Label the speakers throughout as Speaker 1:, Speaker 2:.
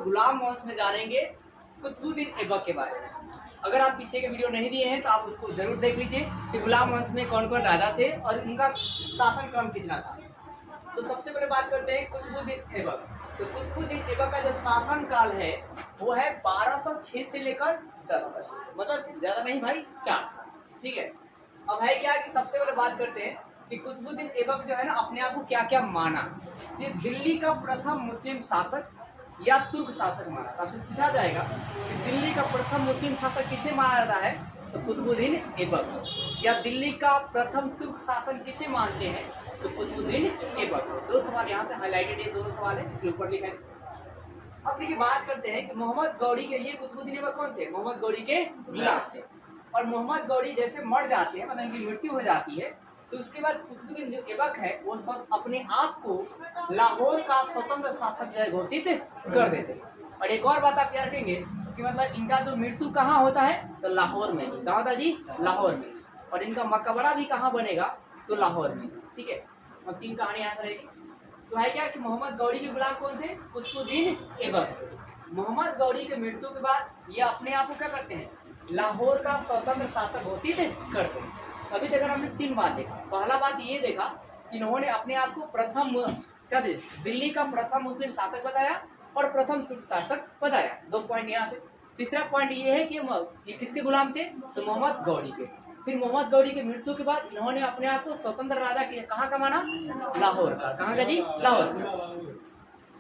Speaker 1: गुलाम वंश में जानेंगे कुतुबुद्दीन ऐबक के बारे में। अगर आप पीछे के वीडियो नहीं दिए हैं तो आप उसको जरूर देख लीजिए कि गुलाम वंश में कौन कौन राजा थे और उनका शासन क्रम कितना था। तो सबसे पहले बात करते हैं कुतुबुद्दीन ऐबक। तो कुतुबुद्दीन ऐबक का जो शासन काल है वो है 1206 से लेकर 10 तक, मतलब ज्यादा नहीं भाई, 4 साल। ठीक है, अब है क्या कि सबसे पहले बात करते हैं कि कुतुबुद्दीन ऐबक जो है ना अपने आप को क्या क्या माना। ये दिल्ली का प्रथम मुस्लिम शासक या तुर्क शासक माना। आपसे पूछा जाएगा कि दिल्ली का प्रथम मुस्लिम शासक किसे माना जाता है, तो कुतुबुद्दीन ऐबक। या दिल्ली का प्रथम तुर्क शासन किसे मानते हैं, तो कुतुबुद्दीन ऐबक। 2 सवाल यहाँ से हाईलाइटेड, ये 2 सवाल है, इसके ऊपर लिखा है। अब देखिए बात करते हैं कि मोहम्मद गौरी के, ये कुतुबुद्दीन ऐबक कौन थे, मोहम्मद गौरी के गुलाम थे। और मोहम्मद गौरी जैसे मर जाते हैं, मतलब इनकी मृत्यु हो जाती है, तो उसके बाद कुतुबुद्दीन जो ऐबक है वो अपने आप को लाहौर का स्वतंत्र शासक जो है घोषित कर देते। और एक और बात आप याद रखेंगे कि मतलब इनका जो मृत्यु कहाँ होता है, तो लाहौर में। कहाँ होता है जी, लाहौर में। और इनका मकबरा भी कहाँ बनेगा, तो लाहौर में। ठीक है, और 3 कहानी याद रहेगी। तो है क्या कि मोहम्मद गौरी के गुलाम कौन थे, कुतुबुद्दीन ऐबक। मोहम्मद गौरी के मृत्यु के बाद ये अपने आप को क्या करते हैं, लाहौर का स्वतंत्र शासक घोषित करते हैं। अभी तक हमने 3 बात देखा। पहला बात ये देखा कि इन्होंने अपने आप को प्रथम क्या दिल्ली का प्रथम मुस्लिम शासक बताया और प्रथम तुर्क शासक बताया। 2 पॉइंट यहाँ से। तीसरा पॉइंट ये है कि ये किसके गुलाम थे, तो मोहम्मद गौरी के। फिर मोहम्मद गौरी की मृत्यु के बाद इन्होंने अपने आप को स्वतंत्र राजा किया। कहाँ का माना, लाहौर का। कहाँ का जी, लाहौर का।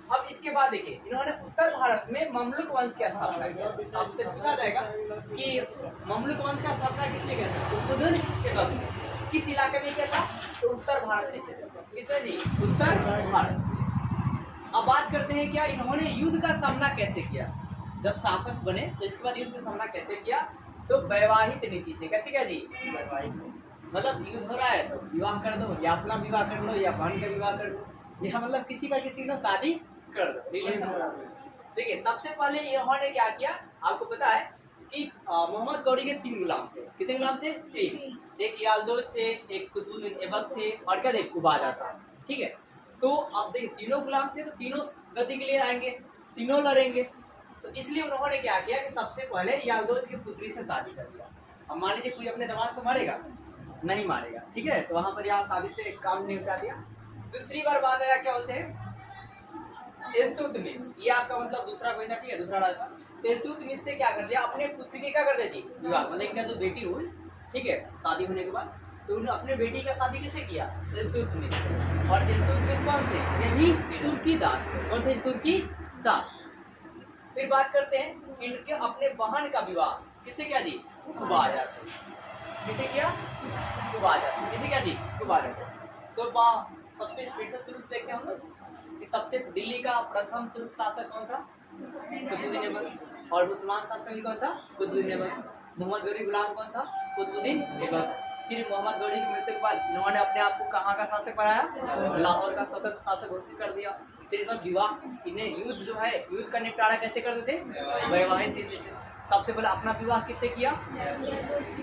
Speaker 1: अब इसके बाद देखिए इन्होंने उत्तर भारत में ममलुक वंश की स्थापना की। आपसे पूछा जाएगा कि ममलुक वंश का स्थापना किसने किया था, कुतुबुद्दीन ऐबक ने। किस इलाके में किया था, तो उत्तर भारत के क्षेत्र में। किसमें जी, उत्तर भारत। अब बात करते हैं क्या इन्होंने युद्ध का सामना कैसे किया। जब शासक बने तो इसके बाद युद्ध का सामना कैसे किया, तो वैवाहिक नीति से। कैसे क्या जी, वैवाहिक, मतलब युद्ध हो रहा है तो विवाह कर दो, या अपना विवाह कर लो, या बहन का विवाह कर दो, या मतलब किसी का किसी का शादी कर दो, रिलेशन। देखिए सबसे पहले इन्होंने क्या किया, आपको पता है कि मोहम्मद गौरी के 3 गुलाम थे। कितने गुलाम थे, 3। एक यालदोज थे, एक कुतुबुद्दीन ऐबक थे, और क्या थे, कुबाजा था। ठीक है, तो अब देखिए तीनों गुलाम थे तो तीनों गद्दी के लिए आएंगे, तीनों लड़ेंगे। तो इसलिए उन्होंने क्या किया कि सबसे पहले यालदोज की पुत्री से शादी कर दिया। अब मान लीजिए कोई अपने दामाद को मारेगा, नहीं मारेगा, ठीक है, तो वहां पर यहाँ शादी से काम निपटा दिया। दूसरी बार बात आया, क्या होते हैं, इल्तुतमिश, ये आपका मतलब दूसरा कोई था, ठीक है, दूसरा राजा। इल्तुतमिश से क्या कर दिया, अपने पुत्री के क्या कर देती, विवाह, मतलब इनका जो बेटी हुई, ठीक है, शादी होने के बाद, तो उन्होंने अपने बेटी का शादी किससे किया, इल्तुतमिश से। और इल्तुतमिश कौन थे, ये भी तुर्की दास थे। कौन थे, तुर्की दास। फिर बात करते हैं इनके अपने बहन का विवाह किसे किया जी, कुबाजा से। किसे किया, कुबाजा से। किसे किया जी, कुबाजा से। तो सबसे फिर से शुरू से देखते हैं हम लोग कि सबसे दिल्ली का प्रथम तुर्क शासक कौन था, कुतुबुद्दीन ऐबक। और मुसलमान शासक भी कौन था, कुतुबुद्दीन ऐबक। मोहम्मद गौरी गुलाम कौन था, कुतुबुद्दीन ऐबक। फिर मोहम्मद गौरी की मृत्यु के बाद इन्होंने अपने आप को कहाँ का शासक बनाया, लाहौर का स्वतंत्र शासक घोषित कर दिया। फिर इस विवाह, इन्हें युद्ध जो है, युद्ध का निपटारा कैसे कर देते, वैवाहिक नीति से। सबसे पहले अपना विवाह किससे किया,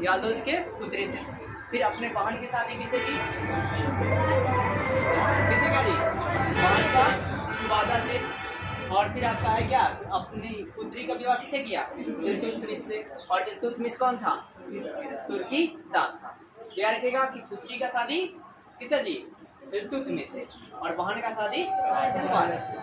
Speaker 1: यादव के पुत्री से। फिर अपने बहन की शादी किसे की, किसे क्या दी, बहन का कुबाजा से। और फिर आपका है क्या, अपनी पुत्री का विवाह किसे किया, इल्तुतमिश से। और इल्तुतमिश कौन था, तुर्की दास था। याद रखिएगा कि पुत्री का शादी किसे दी, इल्तुतमिश से, और बहन का शादी कुबाजा से।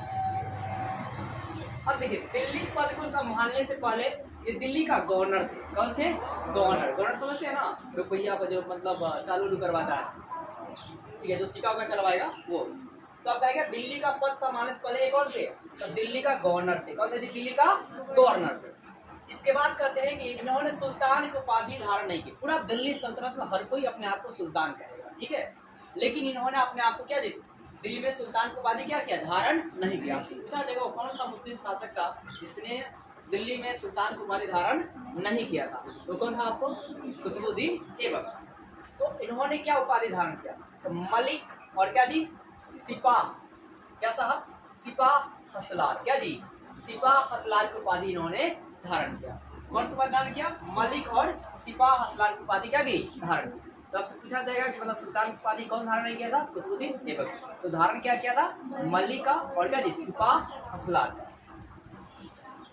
Speaker 1: अब देखिए दिल्ली पद को संभालने से पहले ये दिल्ली का गवर्नर थे। कौन थे, गवर्नर। गवर्नर समझते हैं ना, रुपया का जो मतलब चालू करवाता है, ठीक है, जो सिक्का होगा चलवाएगा वो। तो अब कहेगा दिल्ली का पद संभालने से पहले कौन थे, तो दिल्ली का गवर्नर थे। कौन थे, दिल्ली का गवर्नर थे। इसके बाद कहते हैं कि इन्होंने सुल्तान की उपाधि धारण नहीं की। पूरा दिल्ली सल्तनत में हर कोई अपने आप को सुल्तान कहेगा, ठीक है, लेकिन इन्होंने अपने आप को क्या दी, दिल्ली में सुल्तान की उपाधि क्या किया, धारण नहीं किया। पूछा देखो कौन सा मुस्लिम शासक था जिसने दिल्ली में सुल्तान की उपाधि धारण नहीं किया था, तो कौन था आपको, कुतुबुद्दीन ऐबक। तो इन्होंने क्या उपाधि धारण किया, तो मलिक और क्या जी, सिपाह, क्या साहब, सिपाह हसलार, क्या जी, सिपाह हसलार की उपाधि इन्होंने धारण किया। कौन सा उपाधि धारण किया, मलिक और सिपाह हसलार की उपाधि क्या की, धारण की। तो आपसे पूछा जाएगा कि मतलब सुल्तान की उपाधि कौन धारण नहीं किया था, कुतुबुद्दीन ऐबक। तो धारण क्या किया था, मलिक का और क्या जी, सिपाह हसलार का।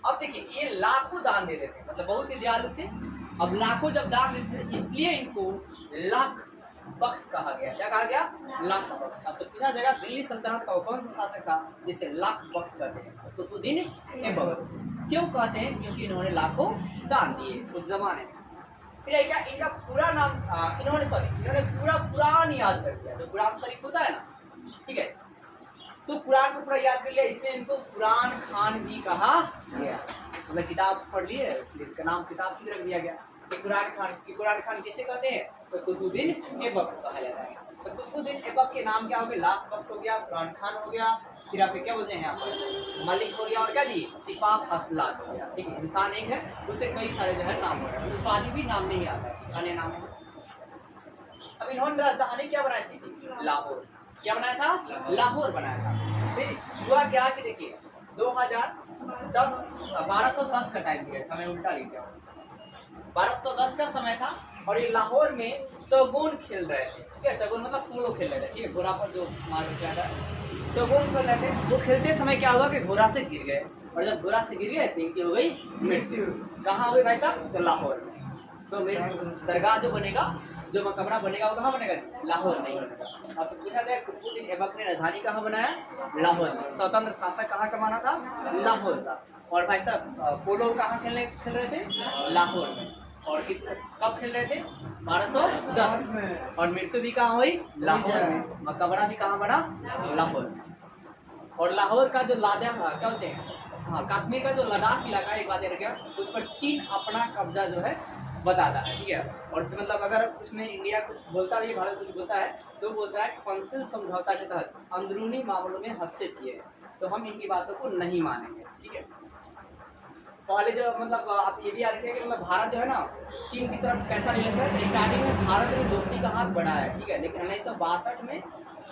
Speaker 1: अब देखिए ये लाखों दान दे देते, मतलब बहुत ही दयालु थे। अब लाखों जब दान देते थे इसलिए इनको लाख बख्श कहा गया। क्या कहा गया? लाख बख्श। आपसे पूछा जाएगा दिल्ली सल्तनत का वो कौन सा शासक था जिसे लाख बख्श कहते हैं? कुतुबुद्दीन ऐबक। क्यों कहते हैं? क्योंकि इन्होंने लाखों दान दिए उस जमाने में। फिर क्या इनका पूरा नाम इन्होंने पूरा कुरान याद कर लिया। जो कुरान शरीफ होता है ना, ठीक है, तो कुरान को पूरा याद कर लिया, इसलिए इनको कुरान खान भी कहा गया। मतलब किताब पढ़ लिए इसलिए इनका नाम किताब की रख दिया गया कि कुरान खान। कि कुरान खान किसे कहते हैं? तो कुतुबुद्दीन ऐबक कहा जाता है। तो कुतुबुद्दीन ऐबक के नाम क्या हो गए? लाख बख्श हो गया, कुरान खान हो गया, फिर आप क्या बोलते हैं यहाँ पर मलिक हो गया, और क्या जी सिफात हसलात हो गया। ठीक है, इंसान एक है उससे कई सारे जो है नाम हो रहे हैं, उसका आदि भी नाम नहीं आता है, अन्य नाम है। अब इन्होंने राजधानी क्या बनाई थी? लाहौर। क्या बनाया था? लाहौर बनाया था। फिर हुआ क्या कि देखिए 1210 का टाइम पीरियड था, मैं उल्टा लिख गया, 1210 का समय था और ये लाहौर में चौगोन खेल रहे थे। ठीक है, चौगोन मतलब पोलो खेल रहे थे। ठीक है, घोड़ा पर जो मार किया था चौगोन कर रहे थे। वो खेलते समय क्या हुआ कि घोड़ा से गिर गए, और जब घोड़ा से गिर गए तो इनकी हो गई मृत्यु। कहाँ हो गई भाई साहब? तो लाहौर में। तो मेरे दरगाह जो बनेगा, जो मकबरा बनेगा वो कहाँ बनेगा? लाहौर नहीं बनेगा। आपसे पूछा जाए कुतुबुद्दीन ऐबक ने राजधानी कहाँ बनाया? लाहौर में। स्वतंत्र शासक कहाँ का माना था? लाहौर का। और भाई साहब पोलो कहाँ खेल रहे थे? लाहौर में। और कब खेल रहे थे? 1210। और मृत्यु भी कहाँ हुई? लाहौर में। मकबरा भी कहाँ बना? लाहौर में। और लाहौर का जो लादा क्या बोलते हैं, हाँ, कश्मीर का जो लद्दाख इलाका, एक बात याद रखिएगा, उस पर चीन अपना कब्जा जो है बताता है। ठीक है, और उससे मतलब अगर उसमें इंडिया कुछ बोलता भी, भारत कुछ बोलता है तो बोलता है कि पंसिल समझौता के तहत अंदरूनी मामलों में हस्तक्षेप किए, तो हम इनकी बातों को नहीं मानेंगे। ठीक है, पहले जो मतलब आप ये भी याद रखिए कि मतलब भारत जो है ना चीन की तरफ कैसा रिलेशन है। स्टार्टिंग में भारत ने दोस्ती का हाथ बढ़ाया है, ठीक है, लेकिन 1962 में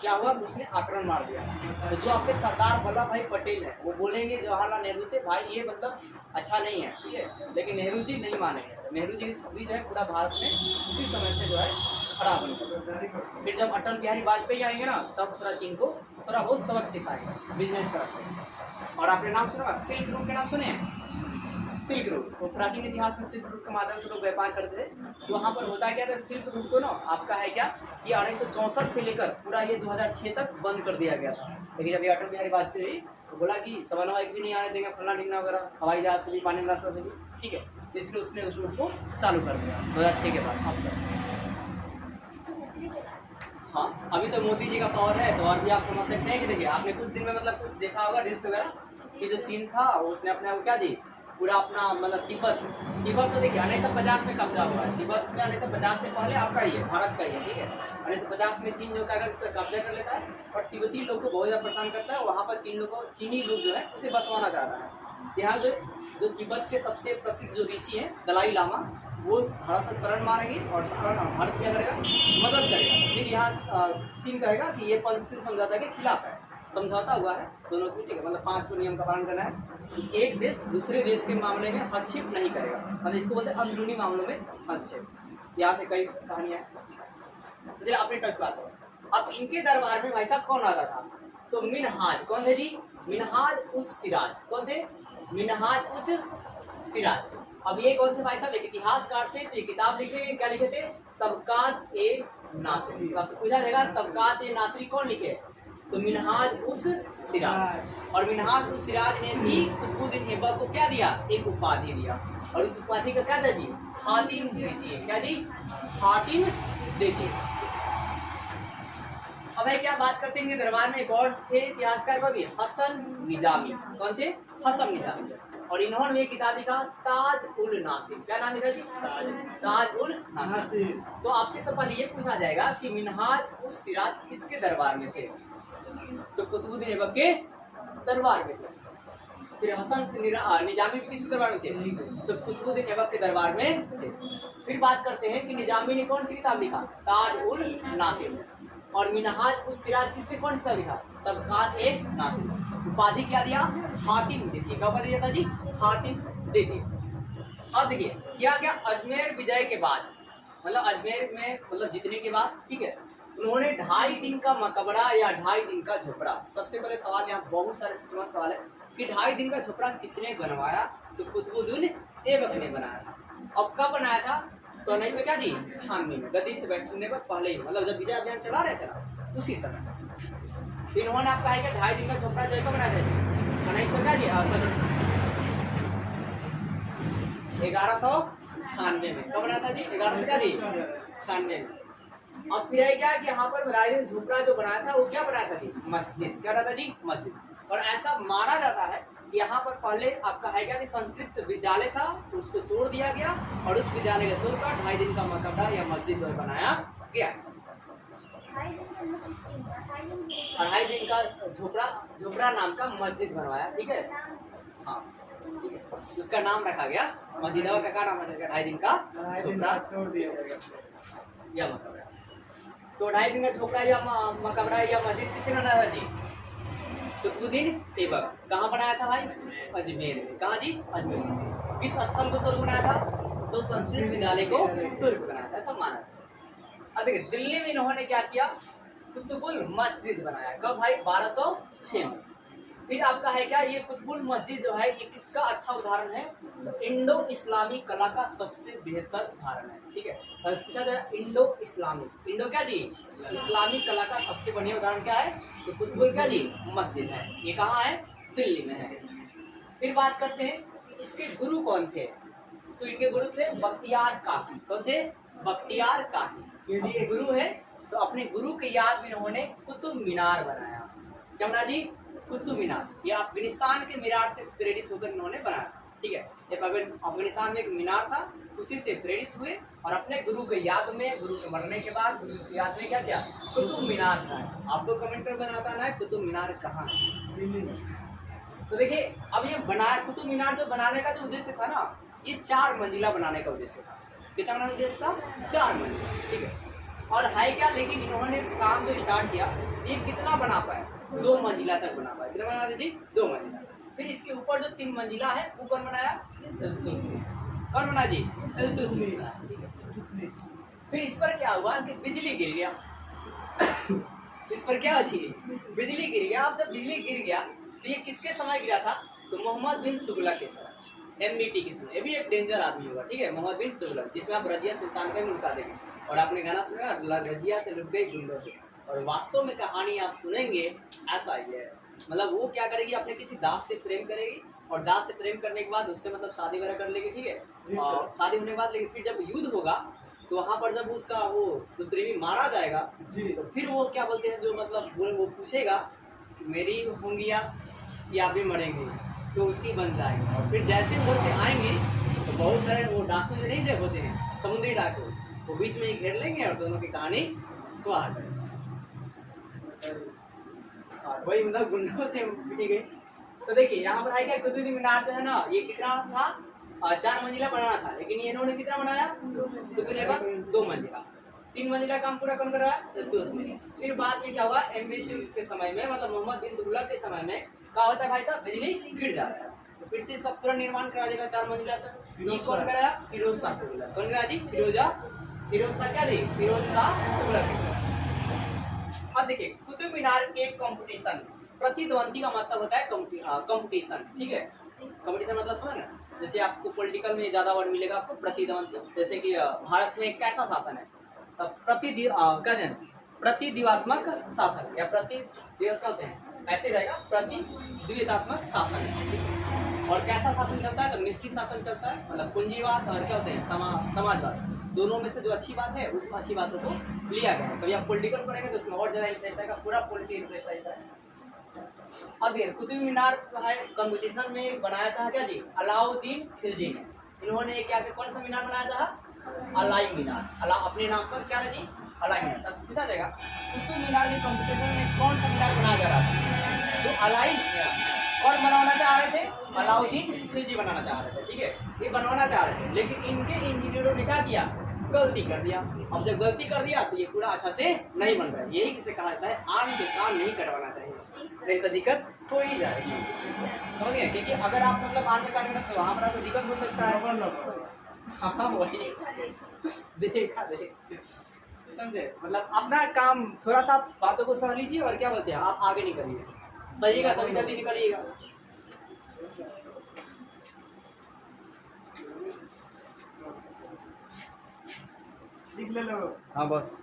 Speaker 1: क्या हुआ? उसने आक्रमण मार दिया। तो जो आपके सरदार वल्लभ भाई पटेल है वो बोलेंगे जवाहरलाल नेहरू से, भाई ये मतलब अच्छा नहीं है, ठीक है, लेकिन नेहरू जी नहीं मानेंगे। नेहरू जी की छवि जो है पूरा भारत में उसी समय से जो है खराब होने। फिर जब अटल बिहारी वाजपेयी आएंगे ना तब थोड़ा चीन को थोड़ा बहुत सबक सिखाएंगे बिजनेस तरफ। और आपने नाम सुना सिल्क रूट के नाम सुने हैं? सिल्क रूट, तो प्राचीन इतिहास में सिल्क रूट के माध्यम से लोग व्यापार करते थे। तो वहाँ पर होता क्या था? सिल्क रूट को ना आपका है क्या कि 1964 से लेकर पूरा ये 2006 तक बंद कर दिया गया था। लेकिन जब ये अटल बिहारी वाजपेयी तो बोला कि समन्वयक भी नहीं आने देंगे, फलना ढिंगना वगैरह, हवाई जहाज से भी, पानी में रास्ता से भी, ठीक है, इसलिए उसने उस रूट को चालू कर दिया 2006 के बाद। अब तक हाँ, अभी तो मोदी जी का पावर है तो और भी आप समझ सकते हैं कि देखिए आपने कुछ दिन में मतलब कुछ देखा होगा रील्स वगैरह कि जो चीन था उसने अपने आप क्या जी पूरा अपना मतलब तिब्बत तो देखिए 1950 में कब्जा हुआ है। तिब्बत में 1950 से पहले आपका ही है, भारत का ही है, ठीक है। 1950 में चीन जो क्या करता है कब्जा कर लेता है और तिब्बती लोग को बहुत ज़्यादा परेशान करता है। वहाँ पर चीनी लोग जो है उसे बसवाना चाह रहा है। यहाँ जो तिब्बत के सबसे प्रसिद्ध जो ऋषि हैं दलाई लामा, वो भारत से शरण मारेंगे और भारत क्या करेगा? मदद करेगा। फिर यहाँ चीन कहेगा कि ये पंसिल समझौता के खिलाफ है। समझौता हुआ है दोनों की, ठीक है, मतलब 5 को नियम का पालन करना है कि एक देश दूसरे देश के मामले में हस्तक्षेप नहीं करेगा, मतलब इसको बोलते हैं अंदरूनी मामलों में हस्तक्षेप। यहाँ से कई कहानियां हैं। अपने टच बात हो। अब इनके दरबार में भाई साहब कौन आता था? तो मिनहाज। कौन थे जी? मिनहाज उस सिराज। कौन थे? मिनहाज उस सिराज। अब ये कौन थे भाई साहब? एक इतिहासकार थे, तो ये किताब लिखे, क्या लिखे थे? तबकात ए नासरी। तो आपसे पूछा जाएगा तबकात ए नासरी कौन लिखे? तो मिनहाज उस सिराज। और मिनहाज उस सिराज ने भी कुतुबुद्दीन ऐबक को क्या दिया? एक उपाधि दिया, और उस उपाधि का क्या था जी? हातिम देती। क्या जी? हातिम देती। अब है क्या बात करते हैं, दरबार में एक और थे इतिहासकार, कौन थे? हसन निजामी। कौन थे? हसन निजामी। और इन्होंने भी किताब लिखा ताज उल नासिर। क्या नाम लिखा जी? ताज उल नासिर। तो आपसे तो पहले ये पूछा जाएगा कि मिनहाज उस सिराज किसके दरबार में थे? तो कुतुबुद्दीन ऐबक के दरबार में थे। फिर हसन निजामी भी किसके दरबार में थे? तो कुतुबुद्दीन ऐबक के दरबार में थे। फिर बात करते हैं कि निजामी ने कौन सी किताब लिखा? ताज उल नासिर। और मिनहाज उस सिराज किसने कौन सा लिखा? तबकात ए नासिर। उपाधि क्या दिया? हातिम देती। क्या उपाधि दिया था जी? हातिम देती। अब देखिए क्या अजमेर विजय के बाद, मतलब अजमेर में मतलब जीतने के बाद, ठीक है, उन्होंने 2.5 दिन का मकबरा या 2.5 दिन का झोपड़ा। सबसे पहले सवाल यहाँ बहुत सारे सवाल है कि 2.5 दिन का झोपड़ा किसने बनवाया, तो कुतुबुद्दीन ऐबक ने बनाया था। अब कब बनाया था, तो 1996 में गद्दी से बैठने पर पहले ही, मतलब जब विजय अभियान चला रहे थे ना उसी समय। तो इन्होंने आपका है कि 2.5 दिन का झोपड़ा जो बनाया था 1196 में। कब बनाया था जी, 1196 में। अब फिर है क्या कि यहाँ पर ढाई झोपड़ा जो बनाया था वो क्या बनाया था जी, मस्जिद। क्या बनाया था जी, मस्जिद। और ऐसा माना जाता है कि यहाँ पर पहले आपका है क्या कि संस्कृत विद्यालय था, उसको तोड़ दिया गया और उस विद्यालय को तोड़कर 2.5 दिन का मकबरा या मस्जिद बनाया गया। 2.5 दिन का झोपड़ा नाम का मस्जिद बनवाया, ठीक है। हाँ ठीक है, उसका नाम रखा गया मस्जिद का। क्या नाम रखा गया, 2.5 दिन का झोपड़ा तोड़ दिया या मकबरा। तो 2.5 दिन का झोपड़ा या मकबरा या मस्जिद किसने बनाया था जी, कुतुबुद्दीन ऐबक। कहाँ बनाया था भाई, अजमेर में। कहाँ जी, अजमेर में। किस स्थल को तुर्क बनाया था, तो संस्कृत विद्यालय को तुर्क बनाया था, ऐसा माना था। अब देखिए दिल्ली में इन्होंने क्या किया, कुतुबुल मस्जिद बनाया। कब भाई, 1206 में। फिर आपका है क्या, ये कुतुबुल मस्जिद जो है ये किसका अच्छा उदाहरण है, तो इंडो इस्लामी कला का सबसे बेहतर उदाहरण है, ठीक है। पूछा जाए इंडो इस्लामिक, इंडो क्या जी, इस्लामी कला का सबसे बढ़िया उदाहरण क्या है, तो कुतुबुल क्या जी, मस्जिद है। ये कहाँ है, दिल्ली में है। फिर बात करते हैं कि इसके गुरु कौन थे, तो इनके गुरु थे बख्तियार काकी। कौन थे, बख्तियार काकी। ये गुरु है, तो अपने गुरु की याद में इन्होंने कुतुब मीनार बनाया। क्या बना जी, कुतुब मीनार। ये अफगानिस्तान के मीनार से प्रेरित होकर इन्होंने बनाया, ठीक है। ये अफगानिस्तान में एक मीनार था, उसी से प्रेरित हुए और अपने गुरु के याद में, गुरु के मरने के बाद गुरु की याद में क्या किया, कुतुब मीनार बनाया। आपको कमेंट कर बनाता है कुतुब मीनार कहाँ है। तो देखिए अब ये बनाया, कुतुब मीनार जो बनाने का जो उद्देश्य था ना, ये 4 मंजिला बनाने का उद्देश्य था। कितना उद्देश्य था, 4 मंजिला, ठीक है। और है क्या, लेकिन इन्होंने काम जो स्टार्ट किया ये कितना बना पाए, 2 मंजिला तक बना पाए। कितना बना दीजिए, 2 मंजिला। फिर इसके ऊपर जो 3 मंजिला है वो कौन बनाया, कौन बना जी, फिर इस पर क्या हुआ कि बिजली गिर गया। इस पर क्या जी, बिजली गिर गया। अब जब बिजली गिर गया तो ये किसके समय गिरा था, तो मोहम्मद बिन तुगलक के समय, MBT के समय। ये भी एक डेंजर आदमी होगा, ठीक है, मोहम्मद बिन तुगलक, जिसमें आप रजिया सुल्तान का भी उनका देंगे। और आपने गाना सुना, रजिया के लुट गई गुंडों से। और वास्तव में कहानी आप सुनेंगे ऐसा ही है, मतलब वो क्या करेगी, अपने किसी दास से प्रेम करेगी और दास से प्रेम करने के बाद उससे मतलब शादी वगैरह कर लेगी, ठीक है। और शादी होने के बाद लेकिन फिर जब युद्ध होगा तो वहाँ पर जब उसका वो जो प्रेमी मारा जाएगा तो फिर वो क्या बोलते हैं, जो मतलब वो पूछेगा मेरी होंगी या आप भी मरेंगे, तो उसकी बन जाएगी। और फिर जैसे वो से आएंगे तो बहुत सारे वो डाकू जो नहीं जब होते हैं, समुद्री डाकू, वो बीच में ही घेर लेंगे और दोनों की कहानी स्वाहा करेंगे। वही मतलब गुंडों से पिटी गई। तो देखिए यहाँ पर है क्या, कुतुब मीनार जो है ना, ये कितना था, 4 मंजिला बनाना था, लेकिन ये इन्होंने कितना बनाया, कुतुब 2 मंजिला। 3 मंजिला काम पूरा कौन कराया, फिर बाद में क्या हुआ, MBT के समय में, मतलब मोहम्मद बिन तुगलक के समय में क्या होता है भाई साहब, बिजली गिर जाता है, तो फिर से इसका पूरा निर्माण करा देगा 4 मंजिला तक। ये कौन कराया, फिरोज शाह तुगलक। कौन कराया जी, फिरोज शाह क्या जी, फिरोज शाह तुगलक। अब देखिए कुतुब मीनार के कंपटीशन, प्रतिद्वंदी का मतलब होता है कंपटीशन, ठीक है। कंपटीशन मतलब समझ ना, जैसे आपको पॉलिटिकल में ज्यादा वर्ड मिलेगा आपको प्रतिद्वंद। जैसे कि भारत में एक कैसा शासन है, प्रतिद्वंद्वात्मक शासन या कहते हैं ऐसे रहेगा, प्रतिद्वंद्वात्मक शासन। और कैसा शासन चलता है, तो मिश्रित शासन चलता है, मतलब पूंजीवाद और क्या होते हैं, समाजवाद। दोनों में से जो अच्छी बात है उस अच्छी बातों को लिया गया है। कभी आप पॉलिटिकल पढ़ेंगे तो उसमें और ज़्यादा इंटरेस्ट आएगा, पूरा पॉलिटिकल इंटरेस्ट आएगा। अब ये कुतुब मीनार जो है कंपटीशन में बनाया था क्या जी, अलाउद्दीन खिलजी ने। इन्होंने क्या कौन सा मीनार बनाया था, अलाई मीनार। अपने नाम पर क्या है जी, अलाई मीनार। तब पूछा जाएगा कुतुब मीनार के कंपटीशन में कौन सा मीनार बनाया जा रहा था, तो अलाई मीनार। कौन बनवाना चाह रहे थे, अलाउद्दीन खिलजी बनाना चाह रहे थे, ठीक है, ये बनवाना चाह रहे थे। लेकिन इनके इंजीनियरों ने क्या किया, गलती कर दिया। अब जब गलती कर दिया तो ये पूरा अच्छा से नहीं बन रहा है। यही किसे कहा जाता है, आम के काम नहीं करवाना चाहिए, नहीं तो दिक्कत हो ही जाएगी, समझ गए। क्योंकि अगर आप मतलब आम के काम करते तो वहाँ पर आपको दिक्कत हो सकता है। हाँ वही देखा समझे, मतलब अपना काम थोड़ा सा बातों को समझ लीजिए और क्या बोलते हैं आप आगे निकलिए, सही का तभी जल्दी निकलिएगा। हाँ बस।